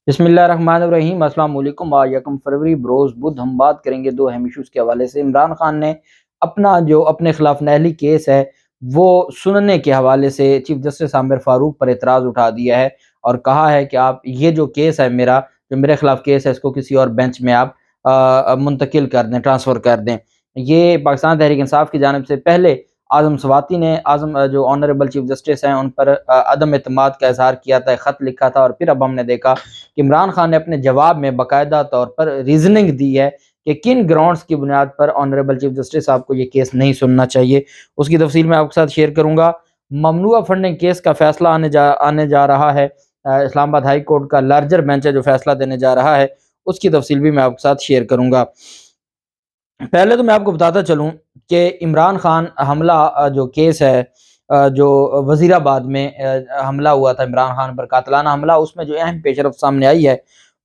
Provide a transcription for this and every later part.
بسم اللہ الرحمن الرحیم۔ السلام علیکم۔ آج یکم فروری بروز بدھ ہم بات کریں گے دو اہم ایشوز کے حوالے سے۔ عمران خان نے اپنے خلاف نہلی کیس ہے وہ سننے کے حوالے سے چیف جسٹس عامر فاروق پر اعتراض اٹھا دیا ہے اور کہا ہے کہ آپ یہ جو کیس ہے جو میرے خلاف کیس ہے اس کو کسی اور بینچ میں آپ منتقل کر دیں، ٹرانسفر کر دیں۔ یہ پاکستان تحریک انصاف کی جانب سے پہلے اعظم سواتی نے جو آنریبل چیف جسٹس ہیں ان پر عدم اعتماد کا اظہار کیا تھا، خط لکھا تھا، اور پھر اب ہم نے دیکھا کہ عمران خان نے اپنے جواب میں باقاعدہ طور پر ریزننگ دی ہے کہ کن گراؤنڈز کی بنیاد پر آنریبل چیف جسٹس آپ کو یہ کیس نہیں سننا چاہیے۔ اس کی تفصیل میں آپ کے ساتھ شیئر کروں گا۔ ممنوعہ فنڈنگ کیس کا فیصلہ آنے جا رہا ہے، اسلام آباد ہائی کورٹ کا لارجر بینچ ہے جو فیصلہ دینے جا رہا ہے، اس کی تفصیل بھی میں آپ کے ساتھ شیئر کروں گا۔ پہلے تو میں آپ کو بتاتا چلوں کہ عمران خان حملہ جو کیس ہے، جو وزیر آباد میں حملہ ہوا تھا عمران خان پر، قاتلانہ حملہ، اس میں جو اہم پیش رفت سامنے آئی ہے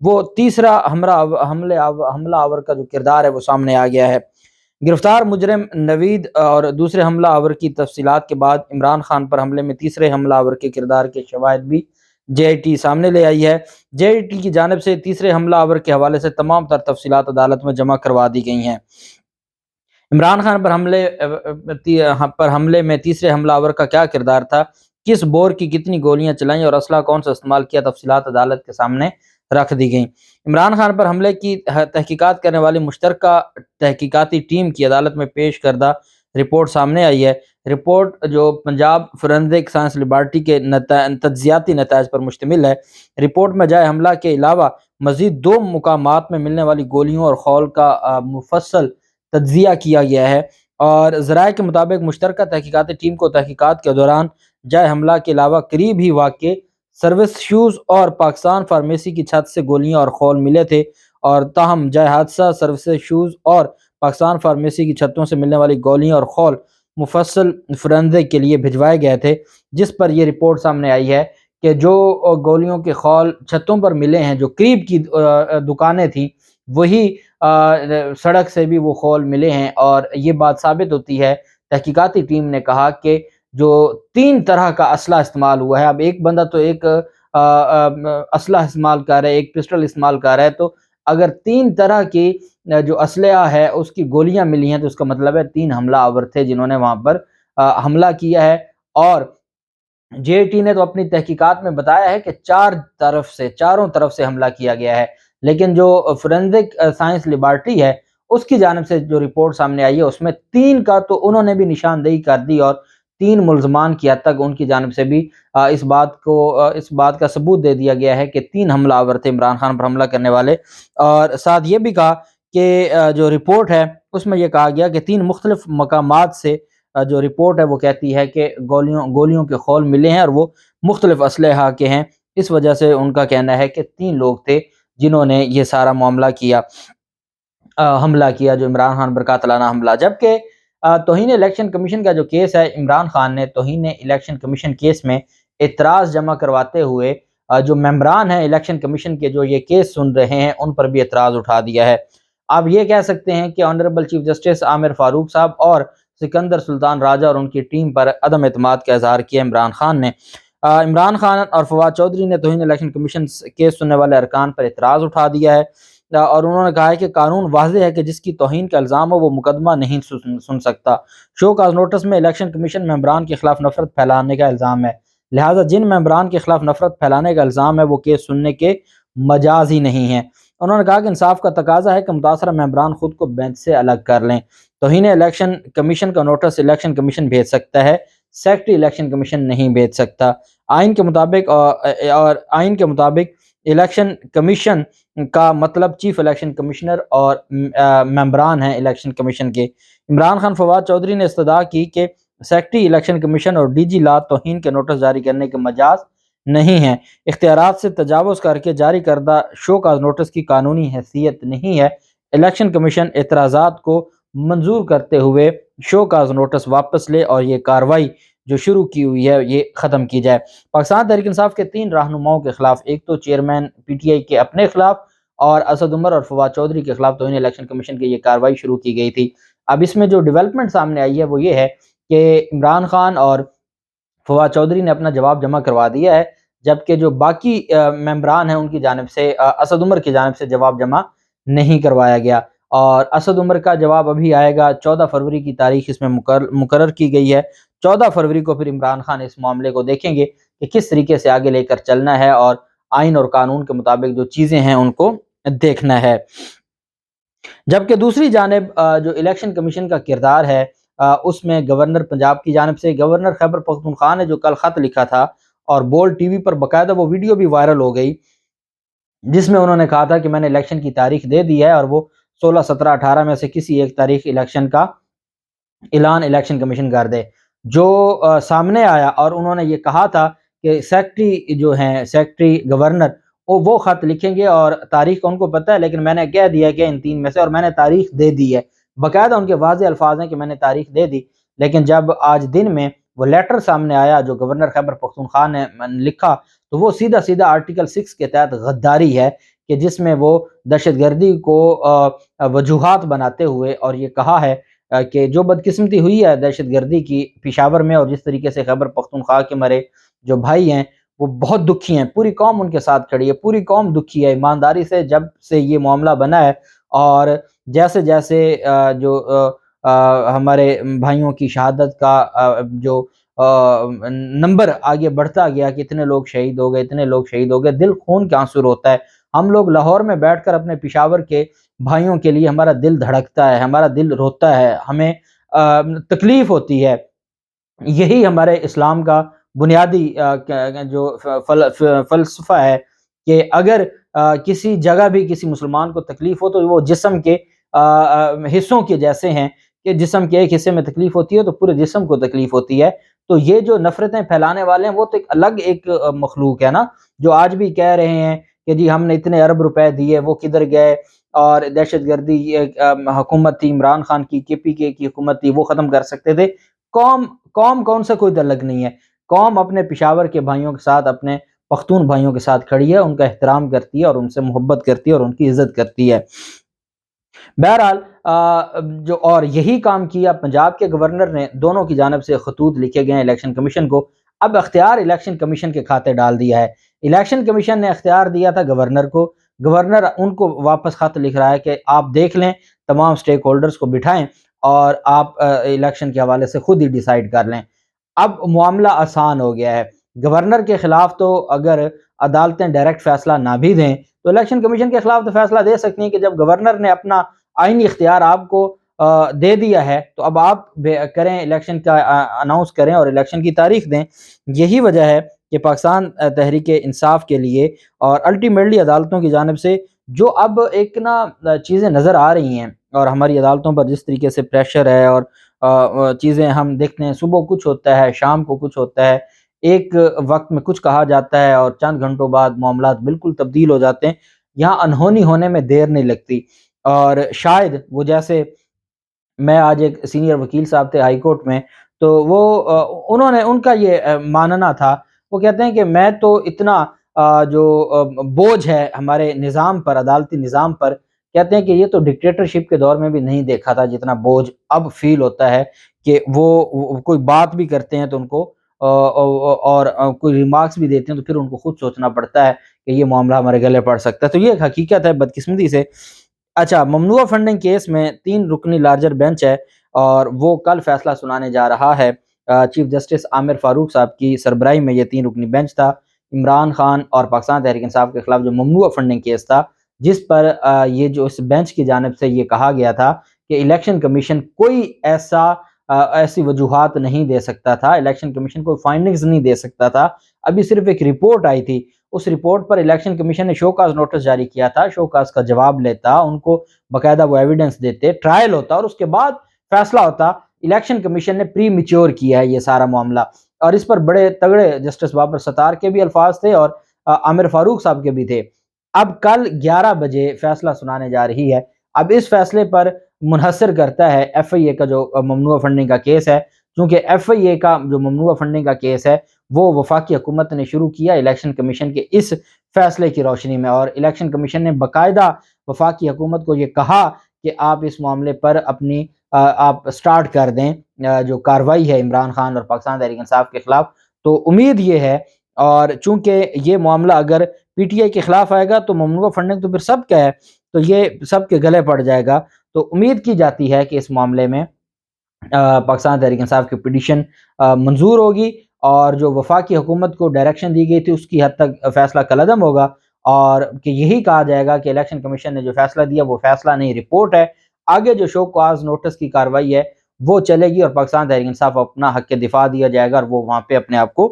وہ تیسرا حملہ آور کا جو کردار ہے وہ سامنے آ گیا ہے۔ گرفتار مجرم نوید اور دوسرے حملہ آور کی تفصیلات کے بعد عمران خان پر حملے میں تیسرے حملہ آور کے کردار کے شواہد بھی جے آئی ٹی سامنے لے آئی ہے۔ جے آئی ٹی کی جانب سے تیسرے حملہ آور کے حوالے سے تمام تر تفصیلات عدالت میں جمع کروا دی گئی ہیں۔ عمران خان پر حملے میں تیسرے حملہ آور کا کیا کردار تھا، کس بور کی کتنی گولیاں چلائیں اور اسلحہ کون سا استعمال کیا، تفصیلات عدالت کے سامنے رکھ دی گئیں۔ عمران خان پر حملے کی تحقیقات کرنے والی مشترکہ تحقیقاتی ٹیم کی عدالت میں پیش کردہ رپورٹ سامنے آئی ہے۔ رپورٹ جو پنجاب فورینزک سائنس لیبارٹری کے تجزیاتی نتائج پر مشتمل ہے۔ رپورٹ میں جائے حملہ کے علاوہ مزید 2 مقامات میں ملنے والی گولیوں اور خول کا مفصل تجزیہ کیا گیا ہے، اور ذرائع کے مطابق مشترکہ تحقیقاتی ٹیم کو تحقیقات کے دوران جائے حملہ کے علاوہ قریب ہی واقع سروس شوز اور پاکستان فارمیسی کی چھت سے گولیاں اور خول ملے تھے، اور تاہم جائے حادثہ سروس شوز اور پاکستان فارمیسی کی چھتوں سے ملنے والی گولیاں اور خول مفصل فورینزک کے لیے بھجوائے گئے تھے، جس پر یہ رپورٹ سامنے آئی ہے کہ جو گولیوں کے خول چھتوں پر ملے ہیں، جو قریب کی دکانیں تھیں، وہی سڑک سے بھی وہ خول ملے ہیں، اور یہ بات ثابت ہوتی ہے۔ تحقیقاتی ٹیم نے کہا کہ جو 3 طرح کا اسلحہ استعمال ہوا ہے، اب ایک بندہ تو ایک اسلحہ استعمال کر رہا ہے، ایک پسٹل استعمال کر رہا ہے، تو اگر 3 طرح کی جو اسلحہ ہے اس کی گولیاں ملی ہیں تو اس کا مطلب ہے 3 حملہ آور تھے جنہوں نے وہاں پر حملہ کیا ہے۔ اور جے ٹی نے تو اپنی تحقیقات میں بتایا ہے کہ چاروں طرف سے حملہ کیا گیا ہے، لیکن جو فورینزک سائنس لیبارٹری ہے اس کی جانب سے جو رپورٹ سامنے آئی ہے اس میں 3 کا تو انہوں نے بھی نشاندہی کر دی، اور 3 ملزمان کی حد تک ان کی جانب سے بھی اس بات کا ثبوت دے دیا گیا ہے کہ 3 حملہ آور تھے عمران خان پر حملہ کرنے والے۔ اور ساتھ یہ بھی کہا کہ جو رپورٹ ہے اس میں یہ کہا گیا کہ 3 مختلف مقامات سے جو رپورٹ ہے وہ کہتی ہے کہ گولیوں کے خول ملے ہیں اور وہ مختلف اسلحہ کے ہیں، اس وجہ سے ان کا کہنا ہے کہ 3 لوگ تھے جنہوں نے یہ سارا معاملہ کیا، حملہ کیا، جو عمران خان پر قاتلانہ حملہ۔ جبکہ توہین الیکشن کمیشن کا جو کیس ہے، عمران خان نے توہین الیکشن کمیشن کیس میں اعتراض جمع کرواتے ہوئے جو ممبران ہیں الیکشن کمیشن کے جو یہ کیس سن رہے ہیں ان پر بھی اعتراض اٹھا دیا ہے۔ آپ یہ کہہ سکتے ہیں کہ آنریبل چیف جسٹس عامر فاروق صاحب اور سکندر سلطان راجہ اور ان کی ٹیم پر عدم اعتماد کا اظہار کیا عمران خان نے۔ عمران خان اور فواد چودھری نے توہین الیکشن کمیشن کیس سننے والے ارکان پر اعتراض اٹھا دیا ہے، اور انہوں نے کہا ہے کہ قانون واضح ہے کہ جس کی توہین کا الزام ہو وہ مقدمہ نہیں سن سکتا۔ شو کاز نوٹس میں الیکشن کمیشن ممبران کے خلاف نفرت پھیلانے کا الزام ہے، لہٰذا جن ممبران کے خلاف نفرت پھیلانے کا الزام ہے وہ کیس سننے کے مجاز ہی نہیں ہیں۔ انہوں نے کہا کہ انصاف کا تقاضا ہے کہ متاثرہ ممبران خود کو بینچ سے الگ کر لیں۔ توہین الیکشن کمیشن کا نوٹس الیکشن کمیشن بھیج سکتا ہے، سیکرٹری الیکشن کمیشن نہیں بھیج سکتا۔ آئین کے مطابق الیکشن کمیشن کا مطلب چیف الیکشن کمشنر اور ممبران ہیں الیکشن کمیشن کے۔ عمران خان فواد چودھری نے استدعا کی کہ سیکرٹری الیکشن کمیشن اور ڈی جی لا توہین کے نوٹس جاری کرنے کے مجاز نہیں ہیں، اختیارات سے تجاوز کر کے جاری کردہ شو کاز نوٹس کی قانونی حیثیت نہیں ہے۔ الیکشن کمیشن اعتراضات کو منظور کرتے ہوئے شو کاز نوٹس واپس لے اور یہ کارروائی جو شروع کی ہوئی ہے یہ ختم کی جائے۔ پاکستان تحریک انصاف کے 3 رہنماؤں کے خلاف، ایک تو چیئرمین پی ٹی آئی کے اپنے خلاف اور اسد عمر اور فواد چودھری کے خلاف توہین الیکشن کمیشن کی یہ کارروائی شروع کی گئی تھی۔ اب اس میں جو ڈیولپمنٹ سامنے آئی ہے وہ یہ ہے کہ عمران خان اور فواد چودھری نے اپنا جواب جمع کروا دیا ہے، جبکہ جو باقی ممبران ہیں ان کی جانب سے اسد عمر کی جانب سے جواب جمع نہیں کروایا گیا، اور اسد عمر کا جواب ابھی آئے گا۔ 14 فروری کی تاریخ اس میں مقرر کی گئی ہے۔ 14 فروری کو پھر عمران خان اس معاملے کو دیکھیں گے کہ کس طریقے سے آگے لے کر چلنا ہے، اور آئین اور قانون کے مطابق جو چیزیں ہیں ان کو دیکھنا ہے۔ جبکہ دوسری جانب جو الیکشن کمیشن کا کردار ہے، اس میں گورنر پنجاب کی جانب سے گورنر خیبر پختونخوا نے جو کل خط لکھا تھا، اور بولڈ ٹی وی پر باقاعدہ وہ ویڈیو بھی وائرل ہو گئی، جس میں انہوں نے کہا تھا کہ میں نے الیکشن کی تاریخ دے دی ہے، اور وہ 16، 17، 18 میں سے کسی ایک تاریخ الیکشن کا اعلان الیکشن کمیشن کر دے۔ جو سامنے آیا، اور انہوں نے یہ کہا تھا کہ سیکرٹری جو ہیں، سیکرٹری گورنر، وہ خط لکھیں گے، اور تاریخ کا ان کو پتہ ہے، لیکن میں نے کہہ دیا کہ ان 3 میں سے، اور میں نے تاریخ دے دی ہے۔ باقاعدہ ان کے واضح الفاظ ہیں کہ میں نے تاریخ دے دی، لیکن جب آج دن میں وہ لیٹر سامنے آیا جو گورنر خیبر پختونخوا نے لکھا، تو وہ سیدھا سیدھا آرٹیکل 6 کے تحت غداری ہے، کہ جس میں وہ دہشت گردی کو وجوہات بناتے ہوئے اور یہ کہا ہے کہ جو بدقسمتی ہوئی ہے دہشت گردی کی پشاور میں، اور جس طریقے سے خیبر پختونخوا کے مرے جو بھائی ہیں وہ بہت دکھی ہیں، پوری قوم ان کے ساتھ کھڑی ہے، پوری قوم دکھی ہے ایمانداری سے جب سے یہ معاملہ بنا ہے، اور جیسے جیسے جو ہمارے بھائیوں کی شہادت کا جو نمبر آگے بڑھتا گیا کہ اتنے لوگ شہید ہو گئے، اتنے لوگ شہید ہو گئے، دل خون کے آنسو روتا ہے۔ ہم لوگ لاہور میں بیٹھ کر اپنے پشاور کے بھائیوں کے لیے ہمارا دل دھڑکتا ہے، ہمارا دل روتا ہے، ہمیں تکلیف ہوتی ہے۔ یہی ہمارے اسلام کا بنیادی جو فلسفہ ہے کہ اگر کسی جگہ بھی کسی مسلمان کو تکلیف ہو تو وہ جسم کے حصوں کے جیسے ہیں، کہ جسم کے ایک حصے میں تکلیف ہوتی ہے تو پورے جسم کو تکلیف ہوتی ہے۔ تو یہ جو نفرتیں پھیلانے والے ہیں وہ تو ایک الگ ایک مخلوق ہے نا، جو آج بھی کہہ رہے ہیں کہ جی ہم نے اتنے ارب روپے دیے، وہ کدھر گئے، اور دہشت گردی حکومت تھی عمران خان کی، KPK کی حکومت تھی، وہ ختم کر سکتے تھے۔ قوم کون سا کوئی تعلق نہیں ہے، قوم اپنے پشاور کے بھائیوں کے ساتھ، اپنے پختون بھائیوں کے ساتھ کھڑی ہے، ان کا احترام کرتی ہے اور ان سے محبت کرتی ہے اور ان کی عزت کرتی ہے۔ بہرحال جو اور یہی کام کیا پنجاب کے گورنر نے، دونوں کی جانب سے خطوط لکھے گئے ہیں الیکشن کمیشن کو۔ اب اختیار الیکشن کمیشن کے کھاتے ڈال دیا ہے۔ الیکشن کمیشن نے اختیار دیا تھا گورنر کو، گورنر ان کو واپس خط لکھ رہا ہے کہ آپ دیکھ لیں، تمام سٹیک ہولڈرز کو بٹھائیں اور آپ الیکشن کے حوالے سے خود ہی ڈیسائیڈ کر لیں۔ اب معاملہ آسان ہو گیا ہے۔ گورنر کے خلاف تو اگر عدالتیں ڈائریکٹ فیصلہ نہ بھی دیں تو الیکشن کمیشن کے خلاف تو فیصلہ دے سکتی ہیں، کہ جب گورنر نے اپنا آئینی اختیار آپ کو دے دیا ہے تو اب آپ کریں، الیکشن کا اناؤنس کریں اور الیکشن کی تاریخ دیں۔ یہی وجہ ہے کہ پاکستان تحریک انصاف کے لیے اور الٹیمیٹلی عدالتوں کی جانب سے جو اب ایک چیزیں نظر آ رہی ہیں، اور ہماری عدالتوں پر جس طریقے سے پریشر ہے، اور چیزیں ہم دیکھتے ہیں، صبح کچھ ہوتا ہے، شام کو کچھ ہوتا ہے، ایک وقت میں کچھ کہا جاتا ہے اور چند گھنٹوں بعد معاملات بالکل تبدیل ہو جاتے ہیں۔ یہاں انہونی ہونے میں دیر نہیں لگتی، اور شاید وہ جیسے میں آج ایک سینئر وکیل صاحب تھے ہائی کورٹ میں، تو وہ انہوں نے ان کا یہ ماننا تھا، وہ کہتے ہیں کہ میں تو اتنا جو بوجھ ہے ہمارے نظام پر، عدالتی نظام پر، کہتے ہیں کہ یہ تو ڈکٹیٹرشپ کے دور میں بھی نہیں دیکھا تھا جتنا بوجھ اب فیل ہوتا ہے، کہ وہ کوئی بات بھی کرتے ہیں تو ان کو اور کوئی ریمارکس بھی دیتے ہیں تو پھر ان کو خود سوچنا پڑتا ہے کہ یہ معاملہ ہمارے گلے پڑ سکتا ہے۔ تو یہ ایک حقیقت ہے بدقسمتی سے۔ اچھا، ممنوعہ فنڈنگ کیس میں 3 رکنی لارجر بینچ ہے، اور وہ کل فیصلہ سنانے جا رہا ہے۔ چیف جسٹس عامر فاروق صاحب کی سربراہی میں یہ 3 رکنی بینچ تھا۔ عمران خان اور پاکستان تحریک انصاف کے خلاف جو ممنوعہ فنڈنگ کیس تھا، جس پر یہ جو اس بینچ کی جانب سے یہ کہا گیا تھا کہ الیکشن کمیشن کوئی ایسی وجوہات نہیں دے سکتا تھا، الیکشن کمیشن کوئی فائنڈنگز نہیں دے سکتا تھا۔ ابھی صرف ایک رپورٹ آئی تھی، اس رپورٹ پر الیکشن کمیشن نے شو کاز نوٹس جاری کیا تھا، شو کاز کا جواب لیتا، ان کو باقاعدہ وہ ایویڈنس دیتے، ٹرائل ہوتا اور اس کے بعد فیصلہ ہوتا۔ الیکشن کمیشن نے پری میچور کیا ہے یہ سارا معاملہ، اور اس پر بڑے تگڑے جسٹس بابر ستار کے بھی الفاظ تھے اور عامر فاروق صاحب کے بھی تھے۔ اب کل 11 بجے فیصلہ سنانے جا رہی ہے۔ اب اس فیصلے پر منحصر کرتا ہے FIA کا جو ممنوعہ فنڈنگ کا کیس ہے، کیونکہ FIA کا جو ممنوعہ فنڈنگ کا کیس ہے وہ وفاقی حکومت نے شروع کیا الیکشن کمیشن کے اس فیصلے کی روشنی میں، اور الیکشن کمیشن نے باقاعدہ وفاقی حکومت کو یہ کہا کہ آپ اس معاملے پر اپنی آپ سٹارٹ کر دیں جو کارروائی ہے عمران خان اور پاکستان تحریک انصاف کے خلاف۔ تو امید یہ ہے اور چونکہ یہ معاملہ اگر پی ٹی آئی کے خلاف آئے گا تو ممنوعہ فنڈنگ تو پھر سب کا ہے، تو یہ سب کے گلے پڑ جائے گا۔ تو امید کی جاتی ہے کہ اس معاملے میں پاکستان تحریک انصاف کی پٹیشن منظور ہوگی، اور جو وفاقی حکومت کو ڈائریکشن دی گئی تھی اس کی حد تک فیصلہ کالعدم ہوگا، اور کہ یہی کہا جائے گا کہ الیکشن کمیشن نے جو فیصلہ دیا وہ فیصلہ نہیں، رپورٹ ہے۔ آگے جو شو کاز نوٹس کی کارروائی ہے وہ چلے گی، اور پاکستان تحریک انصاف اپنا حق کے دفاع دیا جائے گا، اور وہ وہاں پہ اپنے آپ کو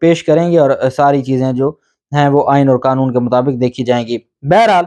پیش کریں گے، اور ساری چیزیں جو ہیں وہ آئین اور قانون کے مطابق دیکھی جائیں گی۔ بہرحال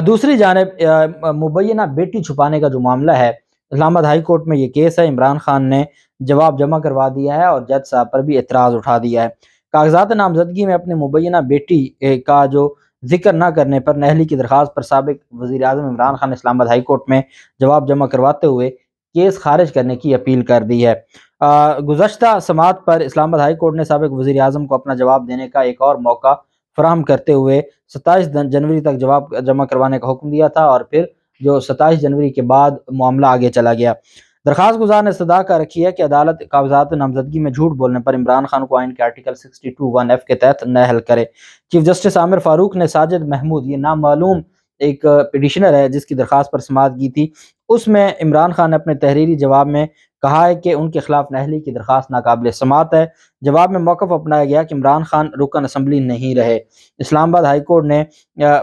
دوسری جانب مبینہ بیٹی چھپانے کا جو معاملہ ہے، اسلام آباد ہائی کورٹ میں یہ کیس ہے، عمران خان نے جواب جمع کروا دیا ہے اور جج صاحب پر بھی اعتراض اٹھا دیا ہے۔ کاغذات نامزدگی میں اپنے مبینہ بیٹی کا جو ذکر نہ کرنے پر نہلی کی درخواست پر سابق وزیر اعظم عمران خان نے اسلام آباد ہائی کورٹ میں جواب جمع کرواتے ہوئے کیس خارج کرنے کی اپیل کر دی ہے۔ گزشتہ سماعت پر اسلام آباد ہائی کورٹ نے سابق وزیر اعظم کو اپنا جواب دینے کا ایک اور موقع فراہم کرتے ہوئے 27 جنوری تک جواب جمع کروانے کا حکم دیا تھا، اور پھر جو 27 جنوری کے بعد معاملہ آگے چلا گیا۔ درخواست گزار نے استدعا رکھی ہے کہ عدالت کاغذات نامزدگی میں جھوٹ بولنے پر عمران خان کو آئین کے آرٹیکل 62(1)(f) کے تحت نااہل کرے۔ چیف جسٹس عامر فاروق نے ساجد محمود، یہ نامعلوم ایک پٹیشنر ہے جس کی درخواست پر سماعت کی تھی، اس میں عمران خان نے اپنے تحریری جواب میں کہا ہے کہ ان کے خلاف نااہلی کی درخواست ناقابل سماعت ہے۔ جواب میں موقف اپنایا گیا کہ عمران خان رکن اسمبلی نہیں رہے۔ اسلام آباد ہائی کورٹ نے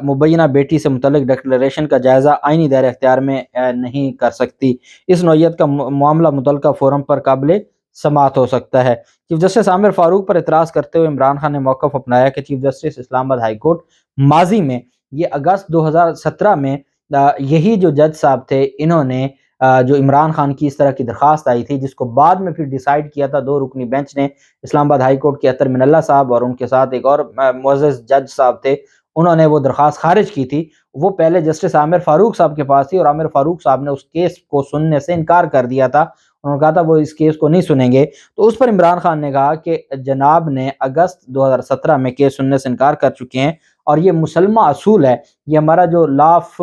مبینہ بیٹی سے متعلق ڈکلریشن کا جائزہ آئینی دائرہ اختیار میں نہیں کر سکتی، اس نوعیت کا معاملہ متعلقہ فورم پر قابل سماعت ہو سکتا ہے۔ چیف جسٹس عامر فاروق پر اعتراض کرتے ہوئے عمران خان نے موقف اپنایا کہ چیف جسٹس اسلام آباد ہائی کورٹ ماضی میں، یہ اگست 2017 میں یہی جو جج صاحب تھے انہوں نے جو عمران خان کی اس طرح کی درخواست آئی تھی، جس کو بعد میں پھر ڈیسائیڈ کیا تھا 2 رکنی بینچ نے، اسلام آباد ہائی کورٹ کے اطہر من اللہ صاحب اور ان کے ساتھ ایک اور معزز جج صاحب تھے، انہوں نے وہ درخواست خارج کی تھی۔ وہ پہلے جسٹس عامر فاروق صاحب کے پاس تھی، اور عامر فاروق صاحب نے اس کیس کو سننے سے انکار کر دیا تھا، انہوں نے کہا تھا وہ اس کیس کو نہیں سنیں گے۔ تو اس پر عمران خان نے کہا کہ جناب نے اگست 2017 میں کیس سننے سے انکار کر چکے ہیں، اور یہ مسلمہ اصول ہے، یہ ہمارا جو لا آف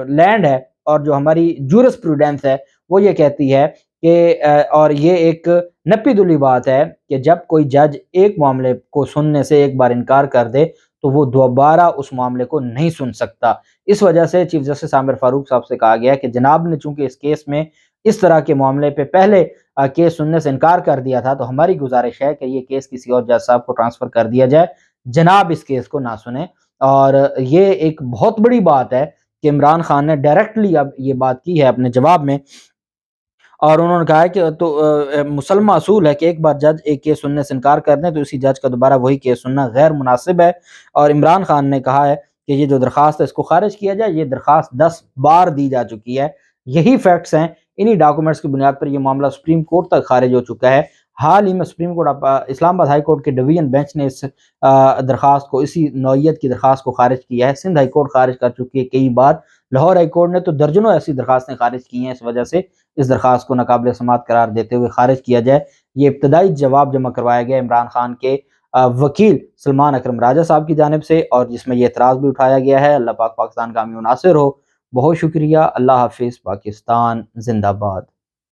لینڈ ہے اور جو ہماری جورسپروڈنس ہے وہ یہ کہتی ہے کہ اور یہ ایک نپی دلی بات ہے کہ جب کوئی جج ایک معاملے کو سننے سے ایک بار انکار کر دے تو وہ دوبارہ اس معاملے کو نہیں سن سکتا۔ اس وجہ سے چیف جسٹس عامر فاروق صاحب سے کہا گیا کہ جناب نے چونکہ اس کیس میں اس طرح کے معاملے پہ پہلے کیس سننے سے انکار کر دیا تھا، تو ہماری گزارش ہے کہ یہ کیس کسی اور جج صاحب کو ٹرانسفر کر دیا جائے، جناب اس کیس کو نہ سنیں۔ اور یہ ایک بہت بڑی بات ہے کہ عمران خان نے ڈائریکٹلی اب یہ بات کی ہے اپنے جواب میں، اور انہوں نے کہا ہے کہ تو مسلمہ اصول ہے کہ ایک بار جج ایک کیس سننے سے انکار کر دیں تو اسی جج کا دوبارہ وہی کیس سننا غیر مناسب ہے۔ اور عمران خان نے کہا ہے کہ یہ جو درخواست ہے اس کو خارج کیا جائے، یہ درخواست 10 بار دی جا چکی ہے، یہی فیکٹس ہیں، انہی ڈاکومنٹس کی بنیاد پر یہ معاملہ سپریم کورٹ تک خارج ہو چکا ہے۔ حال ہی میں سپریم کورٹ اسلام آباد ہائی کورٹ کے ڈویژن بینچ نے اس درخواست کو، اسی نوعیت کی درخواست کو خارج کیا ہے۔ سندھ ہائی کورٹ خارج کر چکی ہے کئی بار، لاہور ہائی کورٹ نے تو درجنوں ایسی درخواستیں خارج کی ہیں، اس وجہ سے اس درخواست کو ناقابل سماعت قرار دیتے ہوئے خارج کیا جائے۔ یہ ابتدائی جواب جمع کروایا گیا عمران خان کے وکیل سلمان اکرم راجہ صاحب کی جانب سے، اور جس میں یہ اعتراض بھی اٹھایا گیا ہے۔ اللہ پاک پاکستان کا حامی و ناصر ہو۔ بہت شکریہ۔ اللہ حافظ۔ پاکستان زندہ باد۔